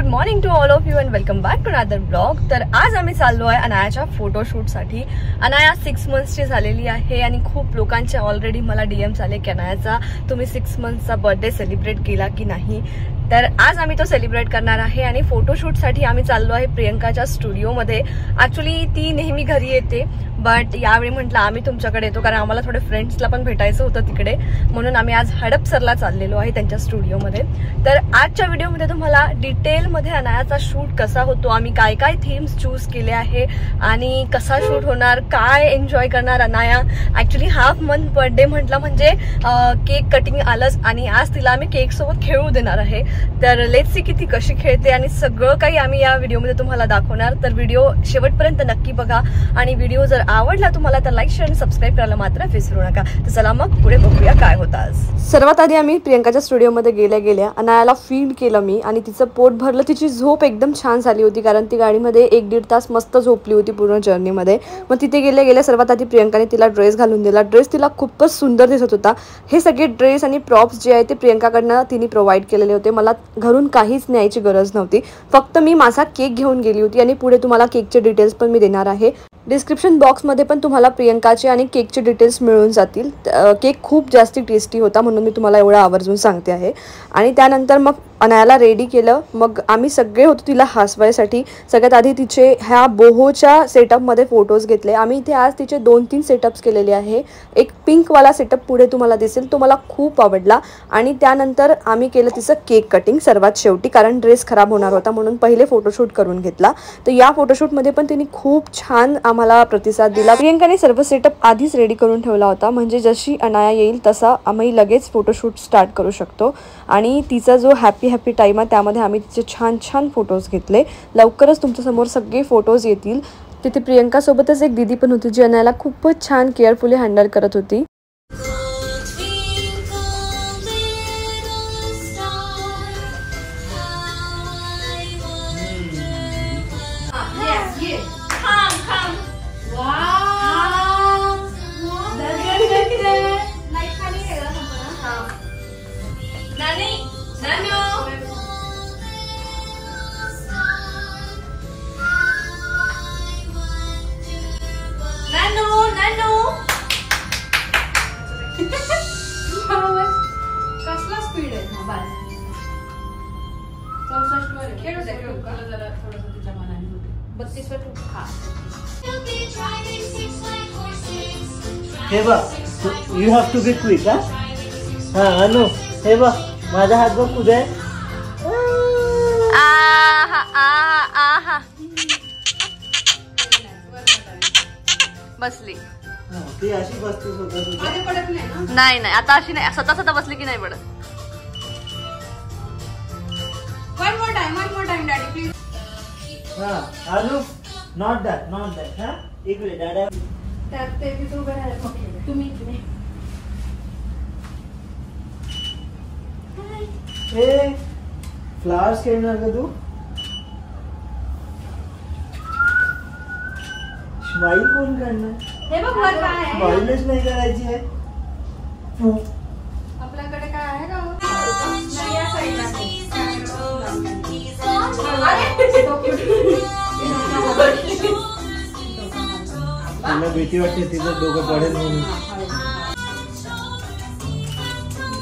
Morning to all of you and welcome back to another blog. तर आज आम्ही चाललो आहे अनायाच्या फोटोशूटसाठी. अनाया 6 मंथ्सची झालेली आहे आणि खूप लोकांचे ऑलरेडी मला डीएम्स आले की अनायाचा तुम्ही 6 मंथ्सचा बर्थडे सेलिब्रेट केला की नाही. तर आज आम्ही तो सेलिब्रेट करणार आहे आणि फोटोशूटसाठी आम्ही चाललो आहे प्रियंकाच्या स्टुडिओमध्ये. ॲक्च्युली ती नेहमी घरी येते बट यावेळी म्हटलं आम्ही तुमच्याकडे येतो कारण आम्हाला थोडे फ्रेंड्सला पण भेटायचं होतं तिकडे, म्हणून आम्ही आज हडपसरला चाललेलो आहे त्यांच्या स्टुडिओमध्ये. तर आजच्या व्हिडिओमध्ये तुम्हाला डिटेलमध्ये अनायाचा शूट कसा होतो, आम्ही काय काय थीम्स चूज केले आहे आणि कसा शूट होणार, काय एन्जॉय करणार Anaya. Actually half month birthday म्हटलं म्हणजे केक कटिंग आलंच आणि आज तिला आम्ही केक सोबत खेळू देणार आहे. तर लेट्स सी की ती कशी खेळते आणि सगळं काही आम्ही या व्हिडिओमध्ये तुम्हाला दाखवणार. तर व्हिडिओ शेवटपर्यंत नक्की बघा आणि व्हिडिओ जर आवडला तुम्हाला तर लाईक शेअर आणि सबस्क्राईब करायला मात्र विसरू नका. तर चला मग पुढे बघूया काय होतं आज. सर्वात आधी आम्ही प्रियंकाच्या स्टुडिओमध्ये गेल्या अनायाला फीड केलं मी आणि तिचं पोट भरलं. तिची झोप एकदम छान झाली होती कारण ती गाडीमध्ये 1-1.5 तास मस्त झोपली होती पूर्ण जर्नीमध्ये. मग तिथे गेल्या सर्वात आधी प्रियंकाने तिला ड्रेस घालून दिला. ड्रेस तिला खूपच सुंदर दिसत होता. हे सगळे ड्रेस आणि प्रॉप्स जे आहे ते प्रियंकाकडनं तिने प्रोव्हाइड केलेले होते. मला घरून काहीच न्यायची गरज नव्हती, फक्त मी माझा केक घेऊन गेली होती आणि पुढे तुम्हाला केकचे डिटेल्स पण मी देणार आहे. डिस्क्रिप्शन बॉक्समध्ये पण तुम्हाला प्रियंकाचे आणि केकचे डिटेल्स मिळून जातील. केक खूप जास्ती टेस्टी होता म्हणून मी तुम्हाला एवढं आवर्जून सांगते आहे. आणि त्यानंतर मग अनायाला रेडी केलं. मग आम्ही सगळे होतो तिला हसवायसाठी. सगळ्यात आधी तिचे ह्या बोहोच्या सेटअपमध्ये फोटोज घेतले. आम्ही इथे आज तिचे 2-3 सेटअप्स केलेले आहे. एक पिंकवाला सेटअप पुढे तुम्हाला दिसेल, तो मला खूप आवडला. आणि त्यानंतर आम्ही केलं तिचं केक कटिंग सर्वात शेवटी, कारण ड्रेस खराब होणार होता म्हणून पहिले फोटोशूट करून घेतला. तर या फोटोशूटमध्ये पण तिने खूप छान आम्हाला प्रतिसाद दिला. प्रियंकाने सर्व सेटअप आधीच रेडी करून ठेवला होता, म्हणजे जशी अनाया येईल तसा आम्ही लगेच फोटोशूट स्टार्ट करू शकतो. आणि तिचा जो हॅपी टाईम आहे त्यामध्ये आम्ही तिचे छान फोटोज घेतले. लवकरच तुमच्यासमोर सगळे फोटोज येतील. तिथे प्रियंकासोबतच एक दीदी पण होती जी अनायाला खूपच छान केअरफुली हँडल करत होती. कसला स्पीड आहे हा बाल 64 वर खेळू दे जरा थोडंसं तिच्या मनाने होते 32 वर हा. हे बघ, you have to be quick. हा अनु, हे बघ माझा हात बघ कुठे बसली. ती अशी बसतीस होता पडत नाही नाही आता अशी नाही, स्वतः बसली की नाही पडत. One more time daddy please. हा अनु, नॉट दॅट हा इकडे डॅडा त्यात ते तू उभे राहा. तुम्ही हे फ्लावर्स खेळणार का तू? स्माइल कोण करणार? हे बघ वर काय आहे. स्माइलच नाही करायची आहे. आपल्याकडे काय आहे का? नाही या साईडला. मला भीती वाटते तिचं डोकं पडेल म्हणून.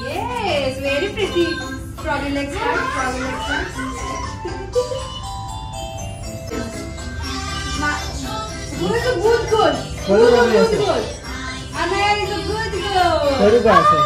Yes, very pretty. Trolley legs Good. Anaya is a good girl. करू का असं?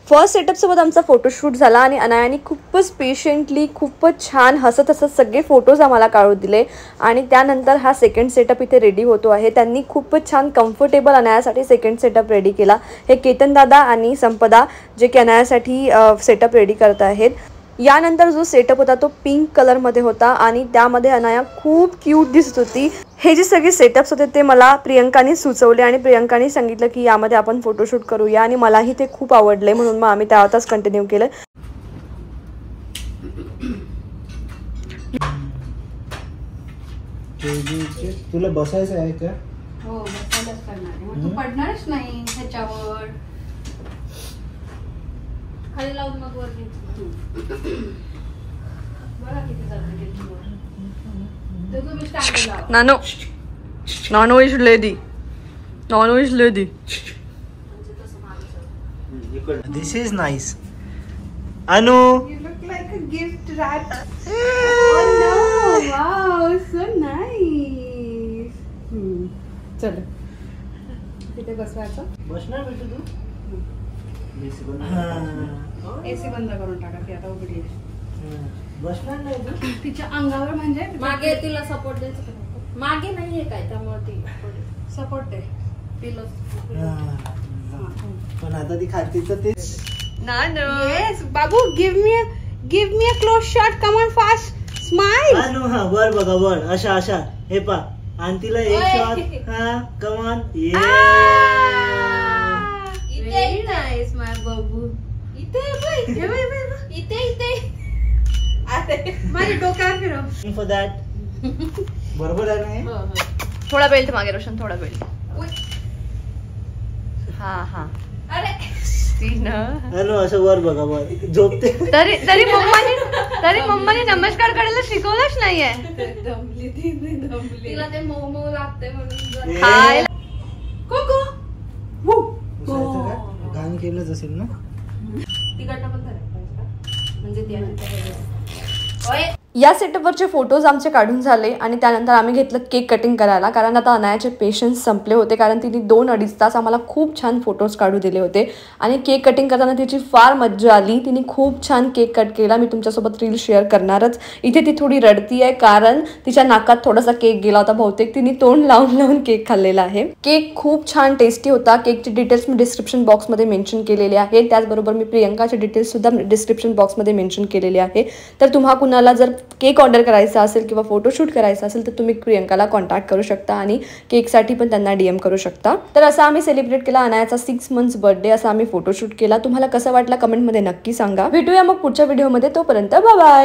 फर्स्ट सेटअप सोबत आमचा फोटोशूट झाला आणि अनायाने खूपच पेशंटली खूपच छान हसत सगळे फोटोज आम्हाला काढून दिले. आणि त्यानंतर हा सेकंड सेटअप इथे रेडी होतो आहे. त्यांनी खूपच छान कम्फर्टेबल अनायासाठी सेकंड सेटअप रेडी केला. हे केतन दादा आणि संपदा जे की अनायासाठी सेटअप रेडी करत आहेत. यानंतर जो सेटअप होता तो पिंक कलरमध्ये होता आणि त्यामध्ये अनाया खूप क्यूट दिसत होती. हे जे सगळे सेटअप्स होते ते मला प्रियंकाने सुचवले आणि प्रियंकाने सांगितलं की यामध्ये आपण फोटोशूट करूया आणि मलाही ते खूप आवडले म्हणून मग आम्ही त्यातच कंटिन्यू केलं. तुला बसायचं आहे का? हो बसायलाच करणार आहे. तू पडणारच नाही ह्याच्यावर. खाली लावून मग वर घे. बघा किती चालतं केक वर. तर तुम्ही स्टँड लावा. नानो नानो इज लेडी. नानो is lady. This is nice. Anu. You look like a gift wrap. Oh no! Wow, so nice. चल. तिथे बसवायचं. बसणार बेटू तू? एसी बंद करून टाका ती आता उघडी आहे. बसणार नाही तू? तिच्या अंगावर म्हणजे मागे तिला सपोर्ट द्यायचं. मागे नाहीये काय त्यामुळे ती सपोर्ट आहे. पिलो. पण आता ती खाती तर ते नानो. Yes, Babu, give me a close shot. Come on, fast. Smile. अनु हा वर बघा वर अशा हे पा आणि तिला एक ओय. शॉट. हा कमान ये Very nice, my बाबू. इथे बाई. इथे अरे, माझ्या डोक्यावर फिरव. फॉर दॅट बरोबर आहे ना हे? थोडा बेल्ट मागे रोशन, थोडा बेल्ट. हा अरे अनु असं वर बघा वर झोपते. तरी मम्माने नमस्कार करायला शिकवलंच नाहीये. दमली ती दमली. तिला ते मऊ मऊ लागते म्हणून ये. हाय. कोको. उचलायचं का? घाण केलंच असेल ना. तिकडनं पण धरायला पाहिजे का? म्हणजे ते या सेटअपवरचे फोटोज आमचे काढून झाले आणि त्यानंतर आम्ही घेतलं केक कटिंग करायला, कारण आता अनायाचे पेशन्स संपले होते, कारण तिने 2-2.5 तास आम्हाला खूप छान फोटोज काढू दिले होते आणि केक कटिंग करताना तिची फार मज्जा आली. तिने खूप छान केक कट केला. मी तुमच्यासोबत रील शेअर करणारच. इथे ती थोडी रडती आहे कारण तिच्या नाकात थोडासा केक गेला होता. बहुतेक तिने तोंड लावून केक खाल्लेला आहे. केक खूप छान टेस्टी होता. केकचे डिटेल्स मी डिस्क्रिप्शन बॉक्समध्ये मेन्शन केलेले आहे. त्याचबरोबर मी प्रियंकाचे डिटेल्स सुद्धा डिस्क्रिप्शन बॉक्समध्ये मेन्शन केलेले आहे. तर तुम्हा कुणाला जर केक ऑर्डर करायचा असेल किंवा फोटोशूट करायचा असेल तर तुम्ही प्रियंकाला कॉन्टॅक्ट करू शकता आणि केकसाठी पण त्यांना DM करू शकता. तर असं आम्ही सेलिब्रेट केला अनायाचा 6 months बर्थडे. असा आम्ही फोटोशूट केला. तुम्हाला कसं वाटलं कमेंटमध्ये नक्की सांगा. भेटूया मग पुढच्या व्हिडिओमध्ये. तोपर्यंत बाय बाय.